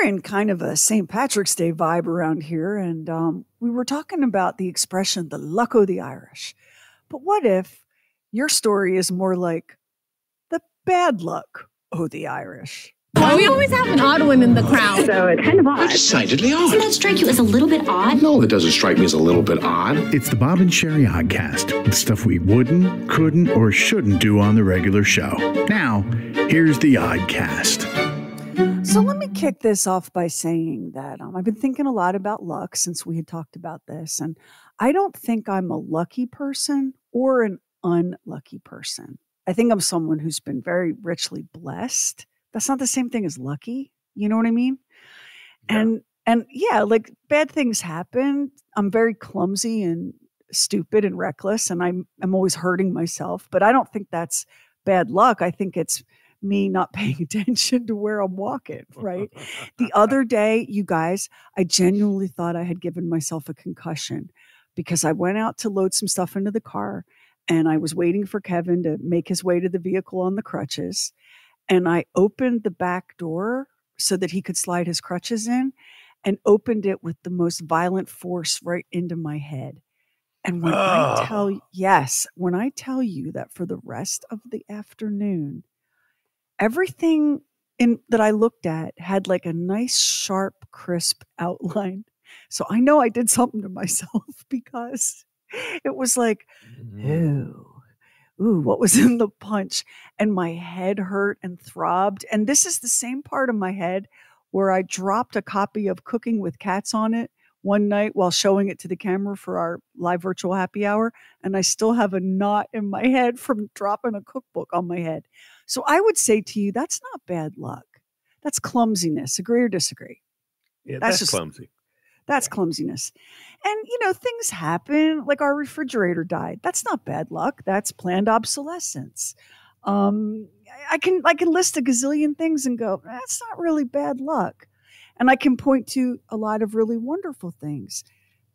we're in kind of a St. Patrick's Day vibe around here, and we were talking about the expression, the luck o' the Irish. But what if your story is more like the bad luck o' the Irish? We always have an odd one in the crowd. So it's kind of odd. Decidedly odd. Doesn't that strike you as a little bit odd? No, it doesn't strike me as a little bit odd. It's the Bob and Sheri Oddcast, with stuff we wouldn't, couldn't, or shouldn't do on the regular show. Now, here's the Oddcast. So let me kick this off by saying that I've been thinking a lot about luck since we had talked about this, and I don't think I'm a lucky person or an unlucky person. I think I'm someone who's been very richly blessed. That's not the same thing as lucky. You know what I mean? Yeah. And yeah, like bad things happen. I'm very clumsy and stupid and reckless, and I'm always hurting myself. But I don't think that's bad luck. I think it's me not paying attention to where I'm walking, right? The other day, you guys, I genuinely thought I had given myself a concussion because I went out to load some stuff into the car, and I was waiting for Kevin to make his way to the vehicle on the crutches. And I opened the back door so that he could slide his crutches in, and opened it with the most violent force right into my head. And when I tell you that for the rest of the afternoon, everything that I looked at had like a nice, sharp, crisp outline. So I know I did something to myself because it was like, ooh, what was in the punch? And my head hurt and throbbed. And this is the same part of my head where I dropped a copy of Cooking with Cats on it one night while showing it to the camera for our live virtual happy hour. And I still have a knot in my head from dropping a cookbook on my head. So I would say to you, that's not bad luck. That's clumsiness. Agree or disagree? Yeah, that's just clumsy. That's clumsiness. And, things happen, like our refrigerator died. That's not bad luck. That's planned obsolescence. I can list a gazillion things and go, that's not really bad luck. And I can point to a lot of really wonderful things.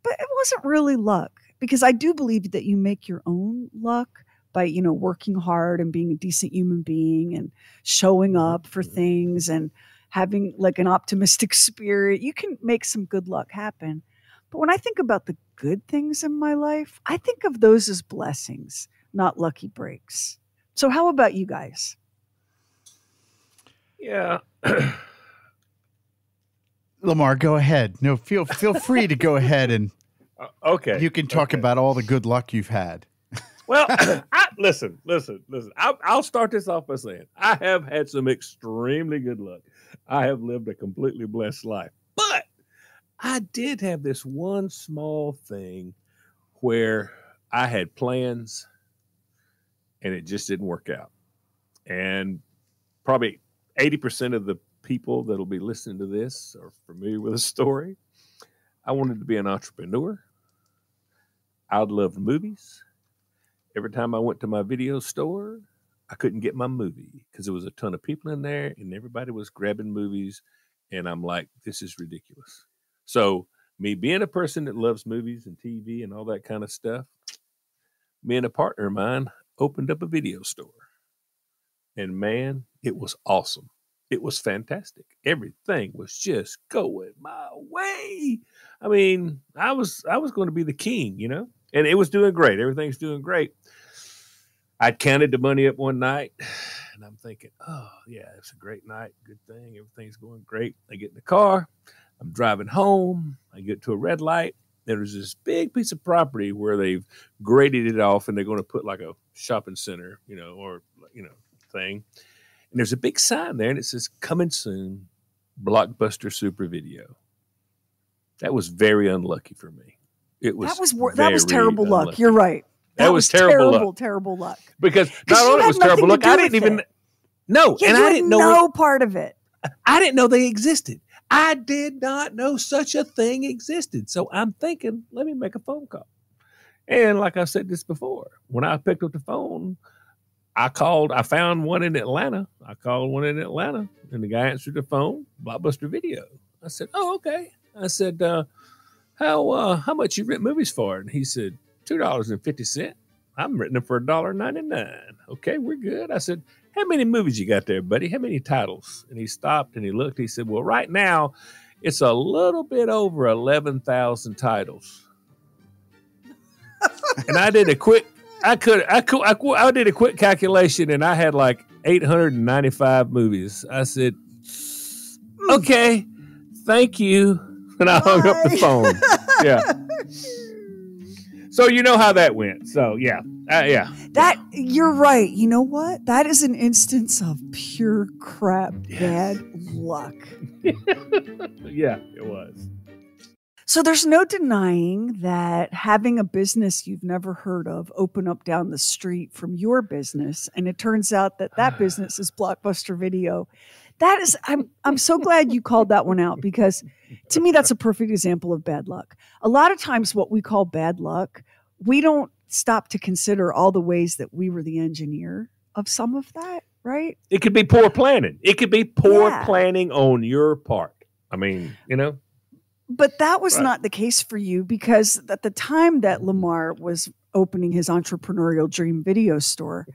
But it wasn't really luck, because I do believe that you make your own luck by, working hard and being a decent human being and showing up for things and having like an optimistic spirit. You can make some good luck happen. But when I think about the good things in my life, I think of those as blessings, not lucky breaks. So how about you guys? Yeah. Lamar, go ahead. No, feel free to go ahead and okay. You can talk about all the good luck you've had. Well, listen. I'll start this off by saying I have had some extremely good luck. I have lived a completely blessed life. But I did have this one small thing where I had plans and it just didn't work out. And probably 80% of the people that'll be listening to this are familiar with the story. I wanted to be an entrepreneur. I loved movies. Every time I went to my video store, I couldn't get my movie because there was a ton of people in there and everybody was grabbing movies. And I'm like, this is ridiculous. So me being a person that loves movies and TV and all that kind of stuff, me and a partner of mine opened up a video store. And man, it was awesome. It was fantastic. Everything was just going my way. I mean, I was going to be the king, and it was doing great. Everything's doing great. I counted the money up one night and I'm thinking, oh yeah, it's a great night. Good thing. Everything's going great. I get in the car. I'm driving home. I get to a red light. There's this big piece of property where they've graded it off and they're going to put like a shopping center, thing. And there's a big sign there and it says, coming soon, Blockbuster Super Video. That was very unlucky for me. That was terrible luck. Unlucky. You're right. That was terrible luck. Because not only was terrible luck, I didn't even know. Yeah, and I didn't know no part of it. I didn't know they existed. I did not know such a thing existed. So I'm thinking, let me make a phone call. And like I said this before, when I picked up the phone, I found one in Atlanta. I called one in Atlanta and the guy answered the phone, Blockbuster Video. I said, oh, okay. I said, how much you rent movies for? And he said, $2.50. I'm renting them for $1.99. Okay, we're good. I said, how many movies you got there, buddy? How many titles? And he stopped and he looked. He said, well, right now, it's a little bit over 11,000 titles. And I did a quick calculation, and I had like 895 movies. I said, okay, thank you. And I hung up the phone. Yeah. So you know how that went. So yeah. That you're right. You know what? That is an instance of pure crap bad luck. Yeah, it was. So there's no denying that having a business you've never heard of open up down the street from your business, and it turns out that business is Blockbuster Video. That is, I'm so glad you called that one out, because to me that's a perfect example of bad luck. A lot of times what we call bad luck, we don't stop to consider all the ways that we were the engineer of some of that, right? It could be poor planning. It could be poor planning on your part. I mean, But that was not the case for you, because at the time that Lamar was opening his entrepreneurial dream video store,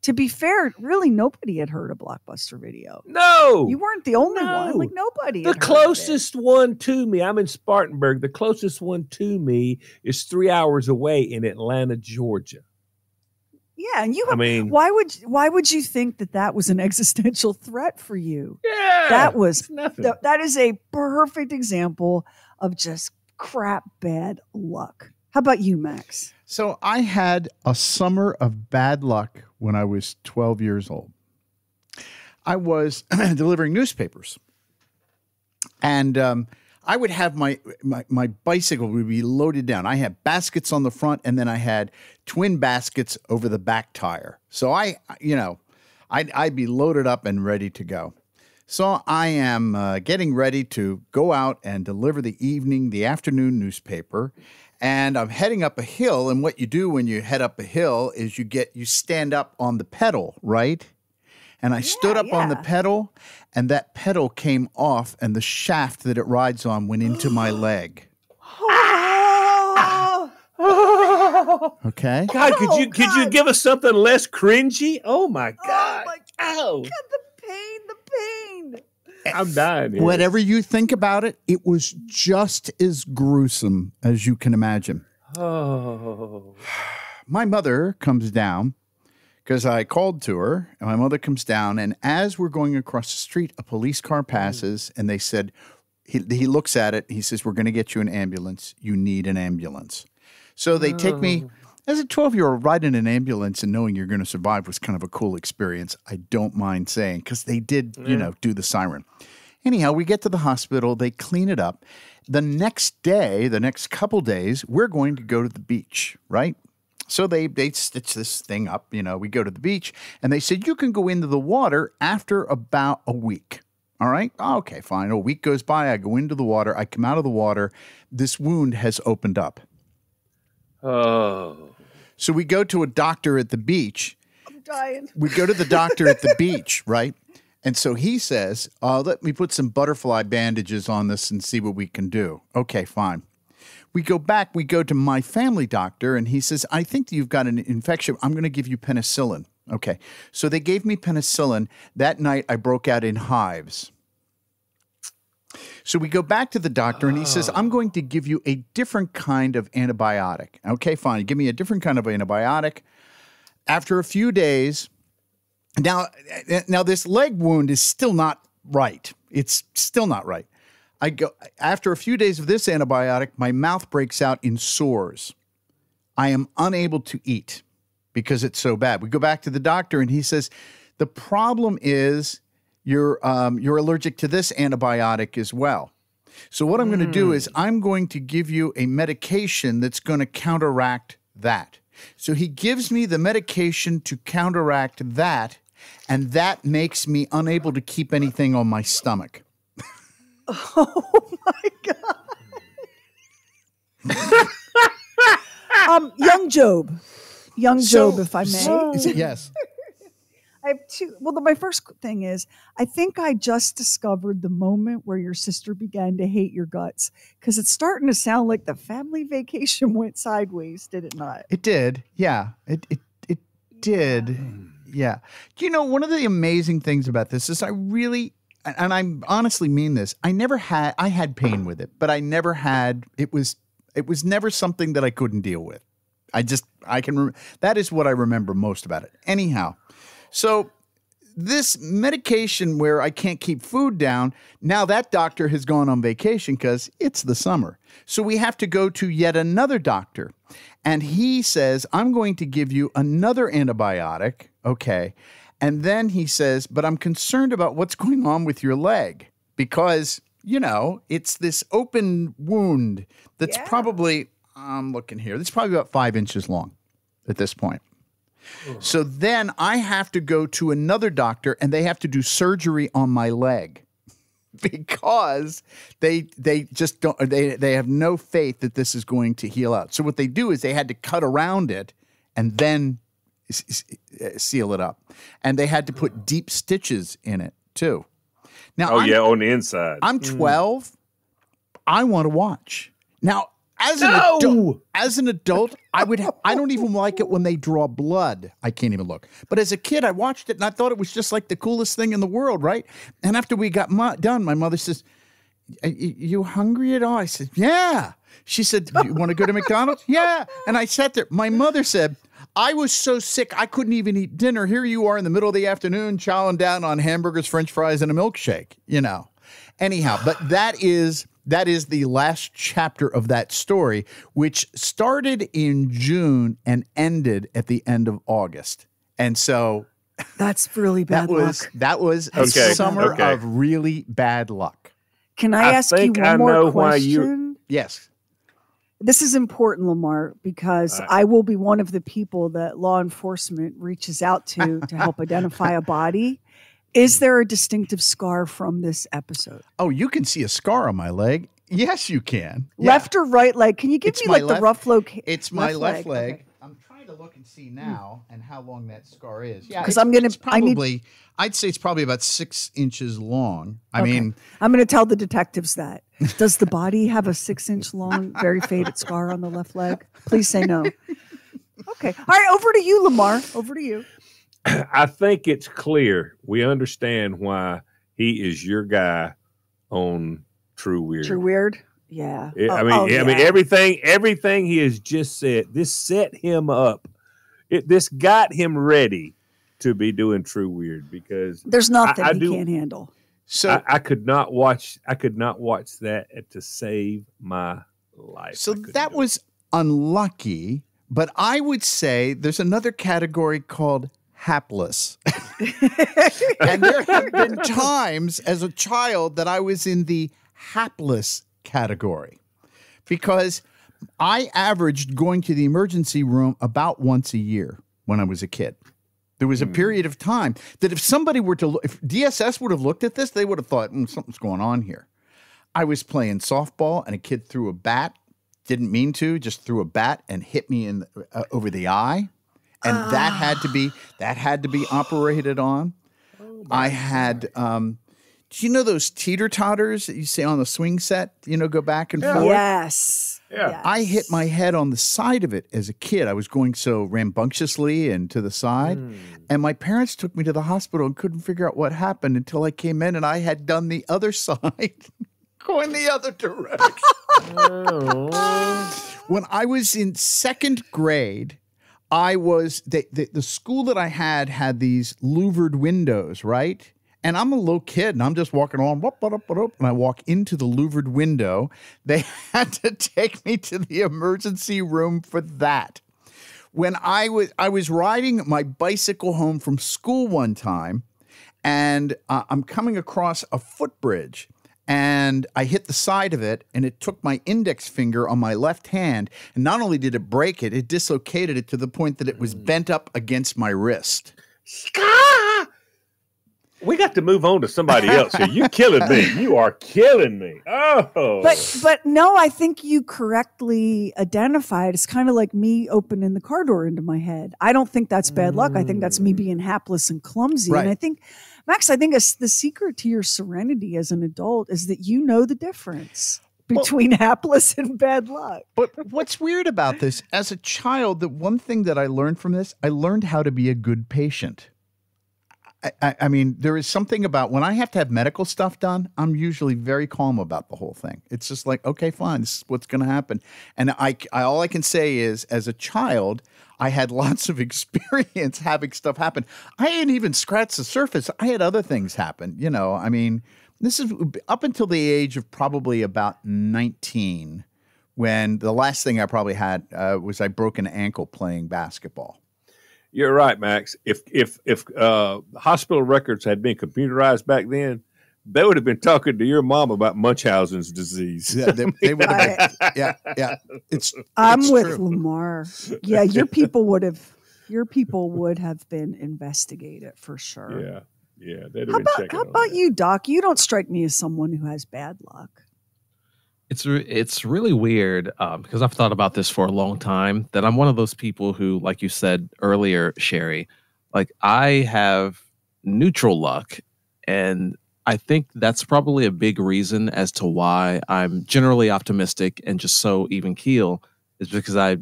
to be fair, really nobody had heard of Blockbuster Video. No. You weren't the only one. Like nobody. The closest one to me, I'm in Spartanburg. The closest one to me is 3 hours away in Atlanta, Georgia. Yeah, and why would you think that was an existential threat for you? Yeah, that was nothing. That is a perfect example of just crap bad luck. How about you, Max? So I had a summer of bad luck when I was 12 years old. I was delivering newspapers, and I would have my bicycle would be loaded down. I had baskets on the front, and then I had twin baskets over the back tire. So I'd be loaded up and ready to go. So I am getting ready to go out and deliver the afternoon newspaper, and I'm heading up a hill. And what you do when you head up a hill is you stand up on the pedal, right? And I stood up on the pedal, and that pedal came off, and the shaft that it rides on went into my leg. Okay. God, could you give us something less cringy? Oh my God! Oh, God, the pain. I'm dying here. Whatever you think about it, it was just as gruesome as you can imagine. Oh. My mother comes down, because I called to her, and my mother comes down, and as we're going across the street, a police car passes, and they said, he looks at it, he says, we're going to get you an ambulance. You need an ambulance. So they take me, as a 12-year-old, riding an ambulance and knowing you're going to survive was kind of a cool experience. I don't mind saying, because they did, do the siren. Anyhow, we get to the hospital, they clean it up. The next couple days, we're going to go to the beach, right? So they stitch this thing up, we go to the beach, and they said, you can go into the water after about a week. All right? Okay, fine. A week goes by, I go into the water, I come out of the water, this wound has opened up. Oh. So we go to a doctor at the beach. I'm dying. We go to the doctor at the beach, right? And so he says, let me put some butterfly bandages on this and see what we can do. Okay, fine. We go back, we go to my family doctor, and he says, I think you've got an infection. I'm going to give you penicillin. Okay. So they gave me penicillin. That night, I broke out in hives. So we go back to the doctor, and he says, I'm going to give you a different kind of antibiotic. Okay, fine. Give me a different kind of antibiotic. After a few days, now this leg wound is still not right. It's still not right. After a few days of this antibiotic, my mouth breaks out in sores. I am unable to eat because it's so bad. We go back to the doctor, and he says, the problem is you're allergic to this antibiotic as well. So what I'm going to do is I'm going to give you a medication that's going to counteract that. So he gives me the medication to counteract that, and that makes me unable to keep anything on my stomach. Oh my God. Young Job, if I may. Yes. I have two. Well, my first thing is, I think I just discovered the moment where your sister began to hate your guts, because it's starting to sound like the family vacation went sideways, did it not? It did. Yeah, it did. Yeah. Do you know, one of the amazing things about this is I really, and I honestly mean this, I had pain with it, but I never had, it was never something that I couldn't deal with. That is what I remember most about it. Anyhow, so this medication where I can't keep food down, now that doctor has gone on vacation because it's the summer. So we have to go to yet another doctor. And he says, I'm going to give you another antibiotic. Okay. And then he says, but I'm concerned about what's going on with your leg because, it's this open wound that's probably, I'm looking here, it's probably about 5 inches long at this point. So then I have to go to another doctor and they have to do surgery on my leg because they just don't, they have no faith that this is going to heal out. So what they do is they had to cut around it and then seal it up. And they had to put deep stitches in it too. Now, on the inside. I'm 12. I want to watch. Now, as an adult, I don't even like it when they draw blood. I can't even look. But as a kid, I watched it and I thought it was just like the coolest thing in the world, right? And after we got done, my mother says, you hungry at all? I said, yeah. She said, you want to go to McDonald's? Yeah. And I sat there. My mother said, I was so sick I couldn't even eat dinner. Here you are in the middle of the afternoon chowing down on hamburgers, French fries, and a milkshake, Anyhow, but that is the last chapter of that story, which started in June and ended at the end of August. And so that's really bad luck. That was a summer of really bad luck. Can I ask you one more question? Yes. This is important, Lamar, because I will be one of the people that law enforcement reaches out to help identify a body. Is there a distinctive scar from this episode? Oh, you can see a scar on my leg. Yes, you can. Left or right leg? Can you give me the rough location? It's my left leg. Okay. I'm trying to look and see now and how long that scar is. Yeah, because I'd say it's probably about 6 inches long. I mean, I'm going to tell the detectives that. Does the body have a 6-inch long, very faded scar on the left leg? Please say no. Okay. All right. Over to you, Lamar. Over to you. I think it's clear. We understand why he is your guy on True Weird. True Weird? Yeah. I mean, everything he has just said, this set him up. This got him ready to be doing True Weird because there's nothing he can't handle. So I could not watch that to save my life. So that was unlucky, but I would say there's another category called hapless. And there have been times as a child that I was in the hapless category because I averaged going to the emergency room about once a year when I was a kid. There was a period of time that if somebody were to look, if DSS would have looked at this, they would have thought, something's going on here. I was playing softball and a kid threw a bat, didn't mean to, just threw a bat and hit me in over the eye. And that had to be operated on. I had, do you know those teeter-totters that you see on the swing set, go back and forth? Yes. Yeah. Yes. I hit my head on the side of it as a kid. I was going so rambunctiously and to the side. And my parents took me to the hospital and couldn't figure out what happened until I came in and I had done the other side, going the other direction. When I was in second grade, I was, the school that I had these louvered windows, right? And I'm a little kid, and I'm just walking along, and I walk into the louvered window. They had to take me to the emergency room for that. When I was riding my bicycle home from school one time, and I'm coming across a footbridge, and I hit the side of it, and it took my index finger on my left hand, and not only did it break it, it dislocated it to the point that it was bent up against my wrist. We got to move on to somebody else here. You're killing me. You are killing me. Oh. But no, I think you correctly identified. It's kind of like me opening the car door into my head. I don't think that's bad luck. I think that's me being hapless and clumsy. Right. And I think, Max, the secret to your serenity as an adult is that you know the difference between hapless and bad luck. But what's weird about this, as a child, the one thing that I learned from this, I learned how to be a good patient. I mean, there is something about when I have to have medical stuff done, I'm usually very calm about the whole thing. It's just like, okay, fine, this is what's going to happen. And I all I can say is, as a child, I had lots of experience having stuff happen. I hadn't even scratched the surface. I had other things happen. You know, I mean, this is up until the age of probably about 19, when the last thing I probably had was I broke an ankle playing basketball. You're right, Max. If hospital records had been computerized back then, they would have been talking to your mom about Munchausen's disease. Yeah, they would have been. Yeah. I'm with true. Lamar. Yeah, your people would have been investigated for sure. Yeah. They'd have How been about checking how on about that. you, Doc? You don't strike me as someone who has bad luck. It's really weird because I've thought about this for a long time, that I'm one of those people who, like you said earlier, Sheri, like I have neutral luck. And I think that's probably a big reason as to why I'm generally optimistic and just so even keel, is because I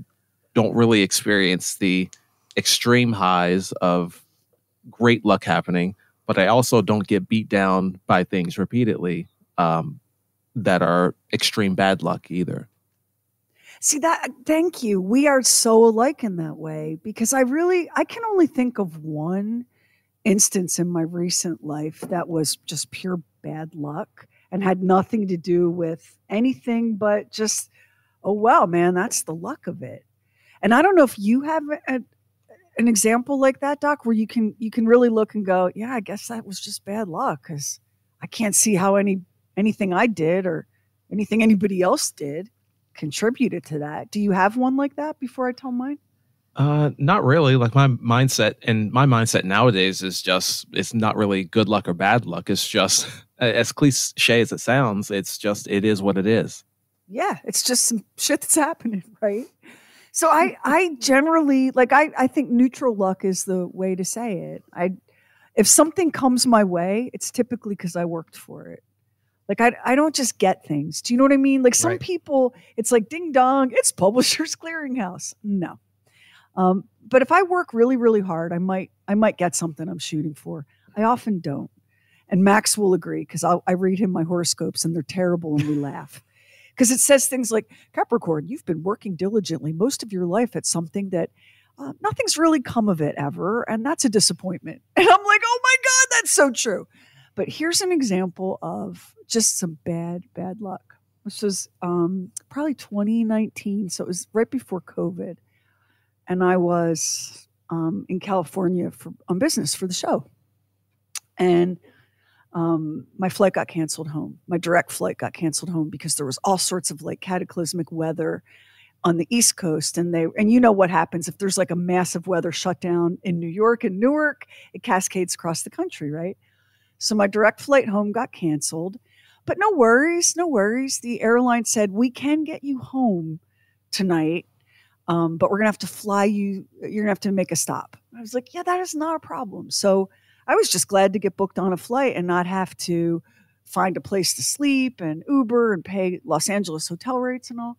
don't really experience the extreme highs of great luck happening, but I also don't get beat down by things repeatedly. That are extreme bad luck either. See that? Thank you. We are so alike in that way, because I can only think of one instance in my recent life that was just pure bad luck and had nothing to do with anything but just, oh, wow, man, that's the luck of it. And I don't know if you have an example like that, Doc, where you can really look and go, yeah, I guess that was just bad luck, because I can't see how anything I did or anything anybody else did contributed to that. Do you have one like that before I tell mine? Not really. Like my mindset nowadays is just, it's not really good luck or bad luck. It's just, as cliche as it sounds, it is what it is. Yeah, it's just some shit that's happening, right? So I generally, like, I think neutral luck is the way to say it. If something comes my way, it's typically because I worked for it. Like, I don't just get things. Do you know what I mean? Like, some people, it's like, ding dong, it's Publishers Clearinghouse. No. But if I work really, really hard, I might get something I'm shooting for. I often don't. And Max will agree, because I read him my horoscopes and they're terrible and we laugh. Because it says things like, Capricorn, you've been working diligently most of your life at something that nothing's really come of it ever. And that's a disappointment. And I'm like, oh my God, that's so true. But here's an example of just some bad luck. This was probably 2019. So it was right before COVID. And I was in California on business for the show. And my flight got canceled home. My direct flight got canceled home because there was all sorts of like cataclysmic weather on the East Coast. And you know what happens if there's like a massive weather shutdown in New York and Newark, it cascades across the country, right? So my direct flight home got canceled, but no worries. The airline said, we can get you home tonight, but we're going to have to fly you. You're going to have to make a stop. I was like, yeah, that is not a problem. So I was just glad to get booked on a flight and not have to find a place to sleep and Uber and pay Los Angeles hotel rates and all.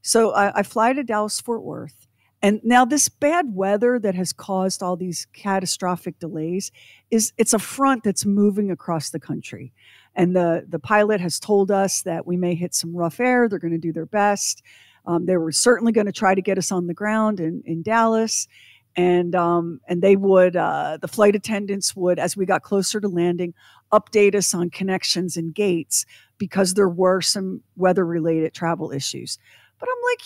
So I fly to Dallas, Fort Worth. And now this bad weather that has caused all these catastrophic delays it's a front that's moving across the country. And the pilot has told us that we may hit some rough air. They're going to do their best. They were certainly going to try to get us on the ground in Dallas. And they would, the flight attendants would, as we got closer to landing, update us on connections and gates, because there were some weather-related travel issues. But I'm like,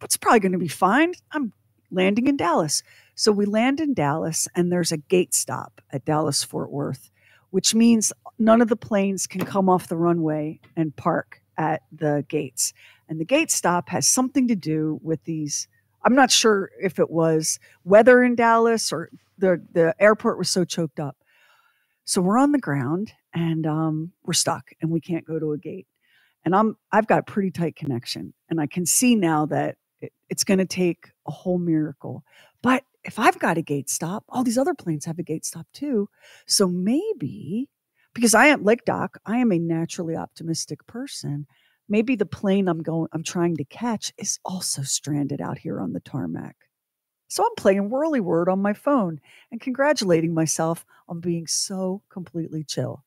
it's probably going to be fine. I'm landing in Dallas. So we land in Dallas, and there's a gate stop at Dallas Fort Worth, which means none of the planes can come off the runway and park at the gates. And the gate stop has something to do with these. I'm not sure if it was weather in Dallas or the airport was so choked up. So we're on the ground and we're stuck and we can't go to a gate. And I've got a pretty tight connection, and I can see now that it's going to take a whole miracle. But if I've got a gate stop, all these other planes have a gate stop too. So maybe, because I am like Doc, I am a naturally optimistic person. Maybe the plane I'm trying to catch is also stranded out here on the tarmac. So I'm playing Whirlyword on my phone and congratulating myself on being so completely chill.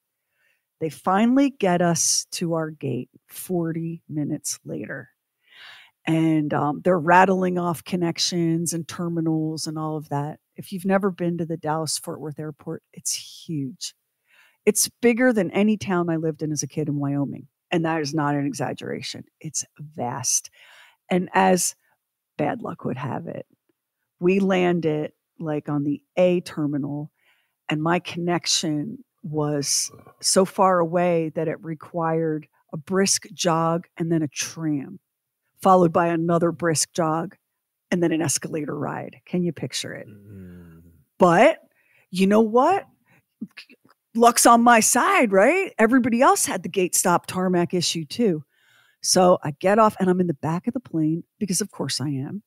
They finally get us to our gate 40 minutes later. And they're rattling off connections and terminals and all of that. If you've never been to the Dallas-Fort Worth airport, it's huge. It's bigger than any town I lived in as a kid in Wyoming. And that is not an exaggeration. It's vast. And as bad luck would have it, we landed like on the A terminal, and my connection was so far away that it required a brisk jog and then a tram, followed by another brisk jog and then an escalator ride. Can you picture it? But you know what? Luck's on my side, right? Everybody else had the gate stop tarmac issue too. So I get off and I'm in the back of the plane because of course I am.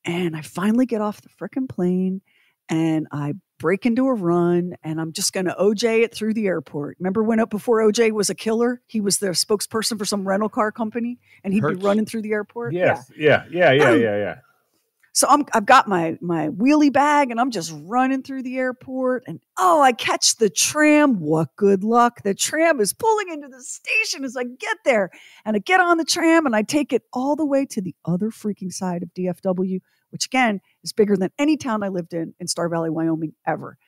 And I finally get off the frickin' plane and I break into a run and I'm just going to OJ it through the airport. Remember when before OJ was a killer, he was the spokesperson for some rental car company and he'd be running through the airport? Yes. Yeah. So I've got my wheelie bag and I'm just running through the airport and I catch the tram. What good luck. The tram is pulling into the station as I get there and I get on the tram and I take it all the way to the other freaking side of DFW, which again is bigger than any town I lived in Star Valley, Wyoming ever.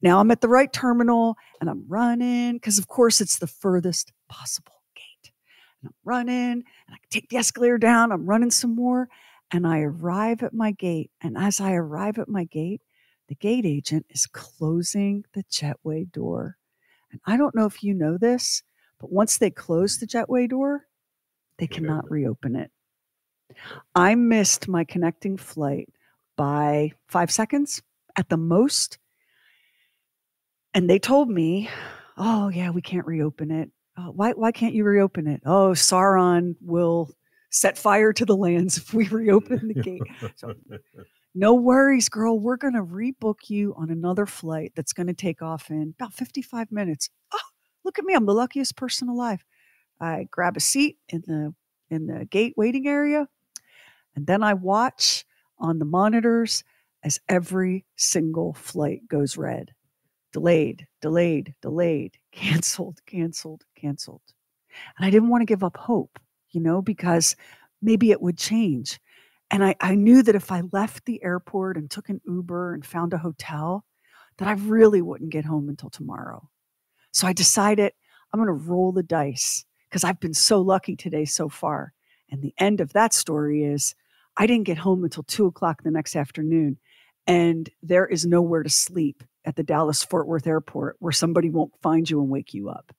Now I'm at the right terminal and I'm running because of course it's the furthest possible gate. And I'm running and I take the escalator down. I'm running some more. And I arrive at my gate. And as I arrive at my gate, the gate agent is closing the jetway door. And I don't know if you know this, but once they close the jetway door, they cannot reopen it. I missed my connecting flight by 5 seconds at the most. And they told me, oh, yeah, we can't reopen it. Why can't you reopen it? Oh, Sauron will set fire to the lands if we reopen the gate. So no worries, girl. We're going to rebook you on another flight that's going to take off in about 55 minutes. Oh, look at me. I'm the luckiest person alive. I grab a seat in the gate waiting area. And then I watch on the monitors as every single flight goes red. Delayed, canceled. And I didn't want to give up hope, because maybe it would change. And I knew that if I left the airport and took an Uber and found a hotel, that I really wouldn't get home until tomorrow. So I decided I'm going to roll the dice because I've been so lucky today so far. And the end of that story is I didn't get home until 2:00 the next afternoon. And there is nowhere to sleep at the Dallas-Fort Worth airport where somebody won't find you and wake you up.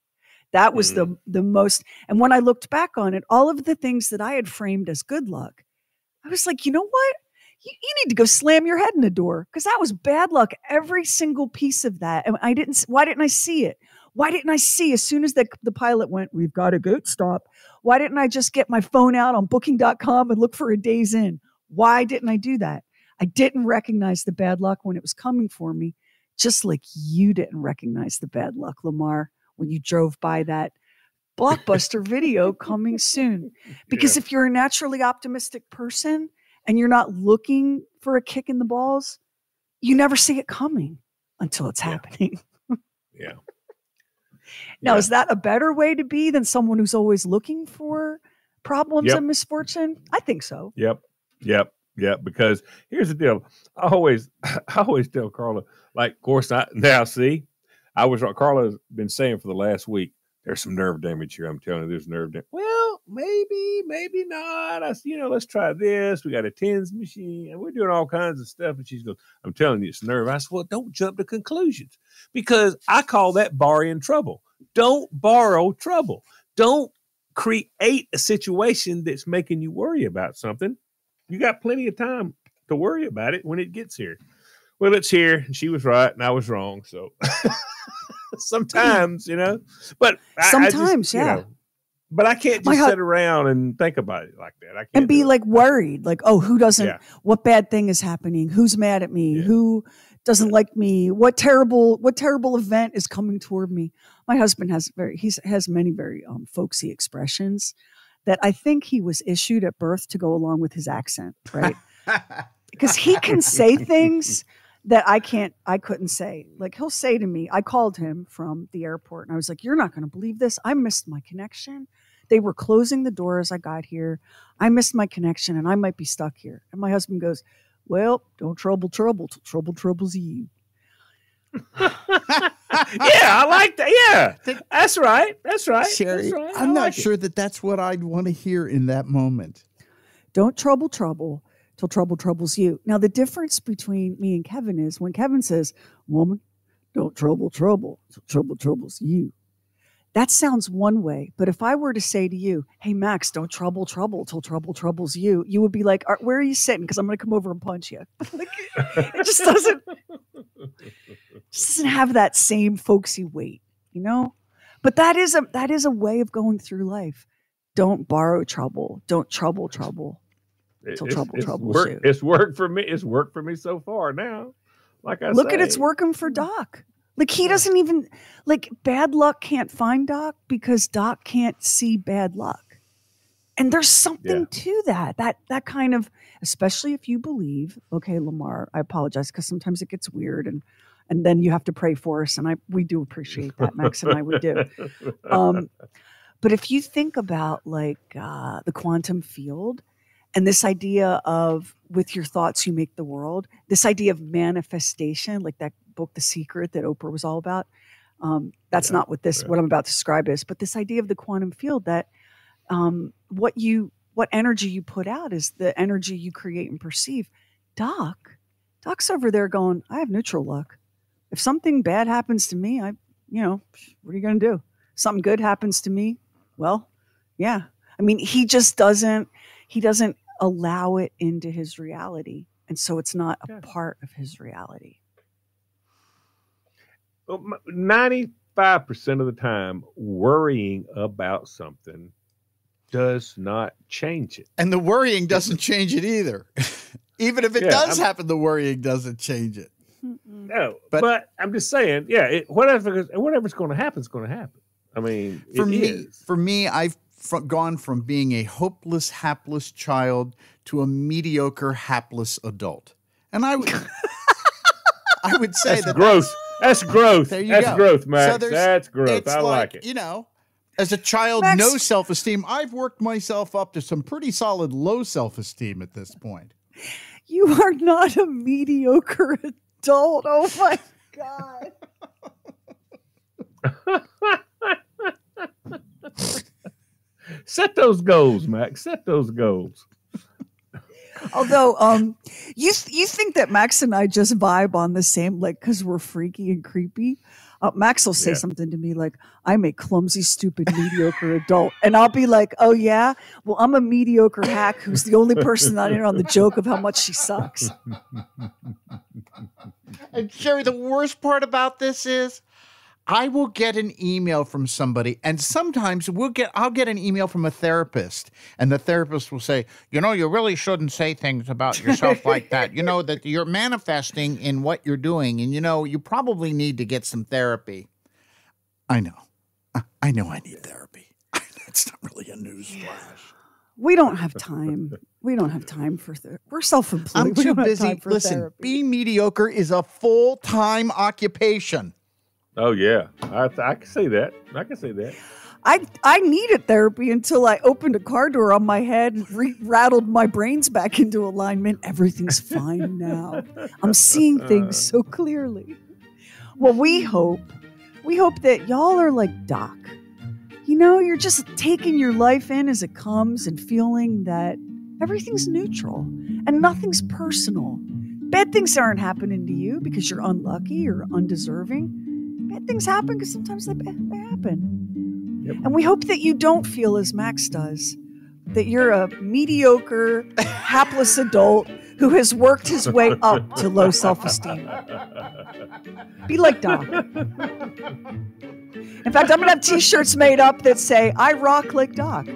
That was the most, and when I looked back on it, all of the things that I had framed as good luck, I was like, you know what? You need to go slam your head in the door because that was bad luck. Every single piece of that. And why didn't I see it? Why didn't I see as soon as the pilot went, we've got a gate stop. Why didn't I just get my phone out on booking.com and look for a days in? Why didn't I do that? I didn't recognize the bad luck when it was coming for me, just like you didn't recognize the bad luck, Lamar, when you drove by that blockbuster video coming soon. Because if you're a naturally optimistic person and you're not looking for a kick in the balls, you never see it coming until it's happening. Yeah. Now, is that a better way to be than someone who's always looking for problems and misfortune? I think so. Yep. Because here's the deal. I always tell Carla, like, of course, Carla's been saying for the last week, there's some nerve damage here. I'm telling you, there's nerve damage. Well, maybe not. Let's try this. We got a TENS machine and we're doing all kinds of stuff. And she's going, I'm telling you, it's nerve. I said, well, don't jump to conclusions because I call that borrowing trouble. Don't borrow trouble. Don't create a situation that's making you worry about something. You got plenty of time to worry about it when it gets here. Well, it's here, and she was right, and I was wrong. So sometimes, but sometimes, but I can't just sit around and think about it like that. I can't and be like worried, like, oh, who doesn't? Yeah. What bad thing is happening? Who's mad at me? Yeah. Who doesn't like me? What terrible event is coming toward me? My husband has many very folksy expressions that I think he was issued at birth to go along with his accent, right? because he can say things that I couldn't say. Like he'll say to me, I called him from the airport and I was like, you're not going to believe this. I missed my connection. They were closing the door as I got here. I missed my connection and I might be stuck here. And my husband goes, well, don't trouble till trouble troubles you. Yeah, I like that. Yeah, that's right. Sherry, That's right. I'm not sure that that's what I'd want to hear in that moment. Don't trouble till trouble troubles you. Now, the difference between me and Kevin is when Kevin says, woman, don't trouble till trouble troubles you. That sounds one way. But if I were to say to you, hey, Max, don't trouble till trouble troubles you, you would be like, where are you sitting? Because I'm going to come over and punch you. Like, it just doesn't have that same folksy weight, you know? But that is a way of going through life. Don't borrow trouble. Don't trouble till trouble troubles you. It's worked for me. It's worked for me so far now. Like I Look say. at it's working for Doc. Like he doesn't even bad luck can't find Doc because Doc can't see bad luck. And there's something to that kind of, especially if you believe, okay, Lamar, I apologize because sometimes it gets weird and then you have to pray for us. And we do appreciate that. Max and I, we do. But if you think about the quantum field and this idea of with your thoughts, you make the world, this idea of manifestation, like that book, The Secret that Oprah was all about. That's not what what I'm about to describe is, but this idea of the quantum field that what energy you put out is the energy you create and perceive. Doc's over there going, I have neutral luck. If something bad happens to me, what are you going to do? Something good happens to me. Well, yeah. I mean, he doesn't allow it into his reality. And so it's not a part of his reality. 95% of the time, worrying about something does not change it. And the worrying doesn't change it either. Even if it does happen, the worrying doesn't change it. No, but I'm just saying, whatever's going to happen is going to happen. I mean, for me, I've gone from being a hopeless, hapless child to a mediocre, hapless adult. And I would say that's growth. That's growth. There you That's go. Growth, Max. So that's growth. I like it. As a child, Max, no self-esteem. I've worked myself up to some pretty solid low self-esteem at this point. You are not a mediocre adult. Oh my God. Set those goals, Max. Set those goals. Although, you think that Max and I just vibe on the same, because we're freaky and creepy. Max will say something to me like, I'm a clumsy, stupid, mediocre adult. And I'll be like, oh yeah? Well, I'm a mediocre hack who's the only person not in on the joke of how much she sucks. And Sherry, the worst part about this is I will get an email from somebody, and sometimes I'll get an email from a therapist, and the therapist will say, you really shouldn't say things about yourself like that. That you're manifesting in what you're doing, and you probably need to get some therapy. I know I need therapy. That's not really a newsflash. We don't have time. We don't have time for we're self-employed. I'm We too don't have busy. time for Listen, therapy. being mediocre is a full-time occupation. Oh yeah, I can see that. I can see that. I needed therapy until I opened a car door on my head and rattled my brains back into alignment. Everything's fine now. I'm seeing things so clearly. Well, we hope that y'all are like Doc. You're just taking your life in as it comes and feeling that everything's neutral and nothing's personal. Bad things aren't happening to you because you're unlucky or undeserving. Bad things happen because sometimes they happen. Yep. And we hope that you don't feel as Max does, that you're a mediocre, hapless adult who has worked his way up to low self-esteem. Be like Doc. In fact, I'm going to have T-shirts made up that say, I rock like Doc,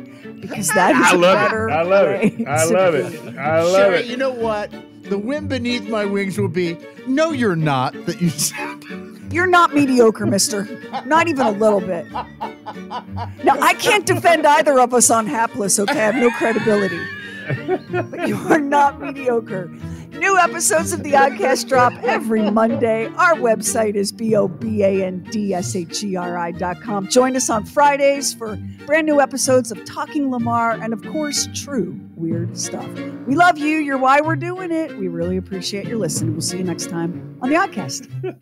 because that is a better way. I love it. I love it. Sherry, you know what? The wind beneath my wings will be, no, you're not, that you said. You're not mediocre, mister. Not even a little bit. Now, I can't defend either of us on hapless, okay? I have no credibility. But you are not mediocre. New episodes of the Oddcast drop every Monday. Our website is BOBANDSHERI.com. Join us on Fridays for brand new episodes of Talking Lamar and, of course, true weird stuff. We love you. You're why we're doing it. We really appreciate your listening. We'll see you next time on the Oddcast.